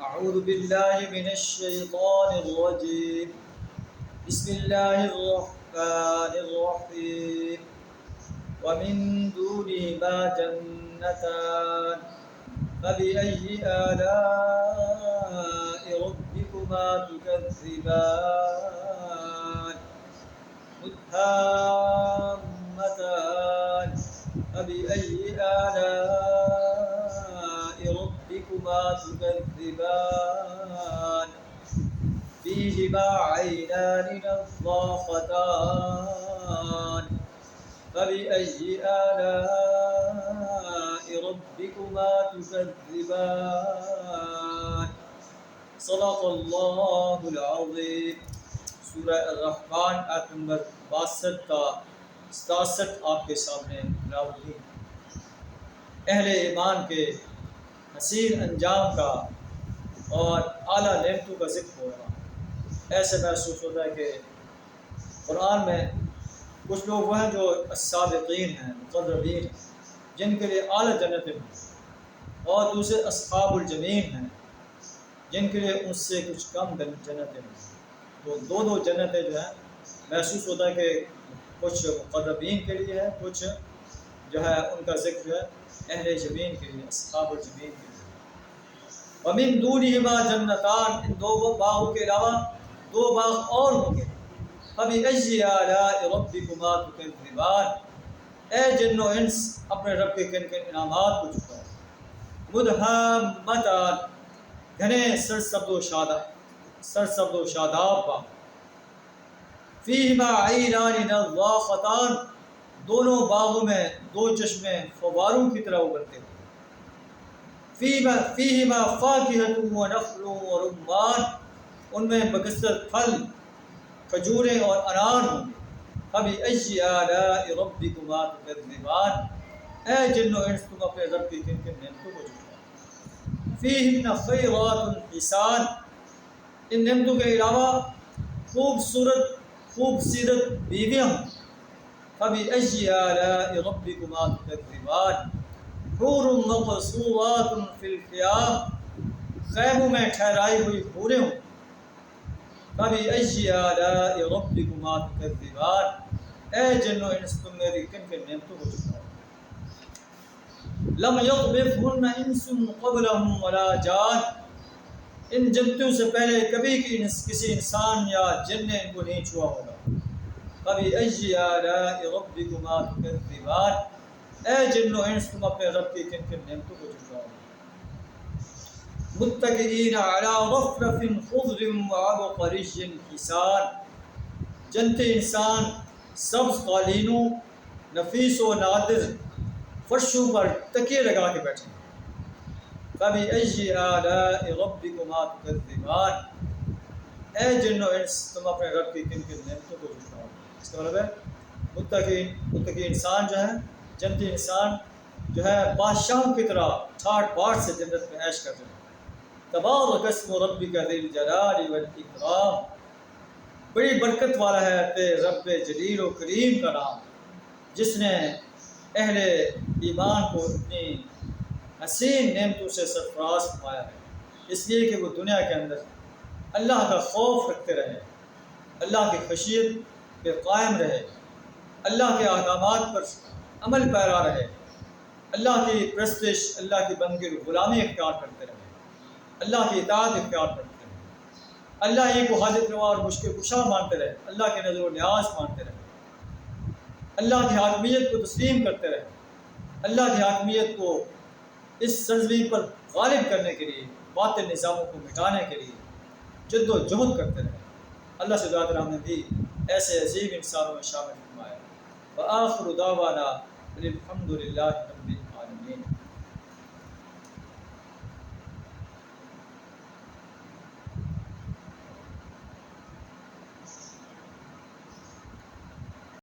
أعوذ بالله من الشيطان الرجيم. بسم الله الرحمن الرحيم. ومن دونهما جنتان فبأي آلاء ربكما تكذبان مدهامتان فبأي آلاء ربكما تكذبان فيهما عينان نضاختان فبأي آلاء ربكما تكذبان صدق اللہ العظیم. سورہ الرحمن آیت نمبر 62 کا 67 آپ کے سامنے تلاوت. اہل ایمان کے حسین انجام کا اور اعلیٰ نعمتوں کا ذکر ہو رہا. ایسے محسوس ہوتا ہے کہ قرآن میں کچھ لوگ وہ ہیں جو السابقین ہیں، مقربین، جن کے لیے اعلیٰ جنتیں ہیں، اور دوسرے اصحاب الجمین ہیں جن کے لیے اس سے کچھ کم جنتیں ہیں. تو دو جنتیں جو ہیں محسوس ہوتا ہے کہ کچھ مقربین کے لیے ہے، کچھ جو ہے ان کا ذکر جو ہے اہل زمین کے لیے، اصحاب الجمین کے لیے. ومن دونہما جنتان، ان دو باغوں کے علاوہ دو باغ اور ہوں گے. فبأي آلاء ربكما تكذبان، اے جن و انس اپنے رب کے کن کن انعامات کو چکاؤ. مدہامتان، گھنے سرسبز و شاداب باغ. فیہما عینان نضاختان، دونوں باغوں میں دو چشمے فواروں کی طرح ابلتے ہیں. فیہما فاکہۃ ونخل ورمان، ان میں بکثرت پھل، کھجوریں اور انار ہوں گے. فبأي آلاء ربكما تكذبان، اے جن و انس تم اپنے رب کی کن کن نعمتوں کو جھٹلاؤ. فیہن خیرات حسان، ان نعمتوں کے علاوہ خوبصورت بیویاں ہوں. فبأي آلاء ربكما تكذبان، حور مقصورات فی الخیام، خیموں میں ٹھہرائی ہوئی حوریں ہوں. فبأي آلاء ربكما تكذبان، اے جن و انس تم میری کن کن نعمتوں کو جھٹلاؤ. لم يطمثهن انس قبلهم ولا جان، ان جنتوں سے پہلے کبھی کسی انسان یا جن نے ان کو نہیں چھوا ہوگا. فبأي آلاء ربكما تكذبان، اے جن و انس تم اپنے رب کی کن کن نعمتوں کو جھٹلاؤ. متکئین علی رفرف خضر وعبقری حسان، جنتے انسان سبز قالینوں، نفیس و نادر فرشوں پر تکیے لگا کے بیٹھے. فبأي آلاء ربكما تكذبان، اے جن و انس تم اپنے رب کی کن کن نعمتوں کو جھٹلاؤ. اس کا مطلب ہے متقی انسان جو ہے، جنتی انسان جو ہے بادشاہوں کی طرح ٹھاٹ باٹ سے جنت میں عیش کرتے ہیں. تبارک اسم ربک ذی الجلال والاکرام، بڑی برکت والا ہے تیرے رب جلیل و کریم کا نام، جس نے اہل ایمان کو اتنی حسین نعمتوں سے سرفراز فرمایا ہے، اس لیے کہ وہ دنیا کے اندر اللہ کا خوف رکھتے رہے، اللہ کی خشیت پہ قائم رہے، اللہ کے احکامات پر عمل پیرا رہے، اللہ کی پرستش، اللہ کی بندگی و غلامی اختیار کرتے رہے، اللہ کی اطاعت اختیار کرتے رہے، اللہ ہی کو حاجت روا اور مشکل کشا مانتے رہے، اللہ کے نظر و نیاز مانتے رہے، اللہ کی حاکمیت کو تسلیم کرتے رہے، اللہ کی حاکمیت کو اس سرزمین پر غالب کرنے کے لیے، باطل نظاموں کو مٹانے کے لیے جد و جہد کرتے رہے. اللہ سے دعا ہمیں بھی ایسے عظیم انسانوں میں شامل فرمایا. وآخر دعوانا الحمد للہ.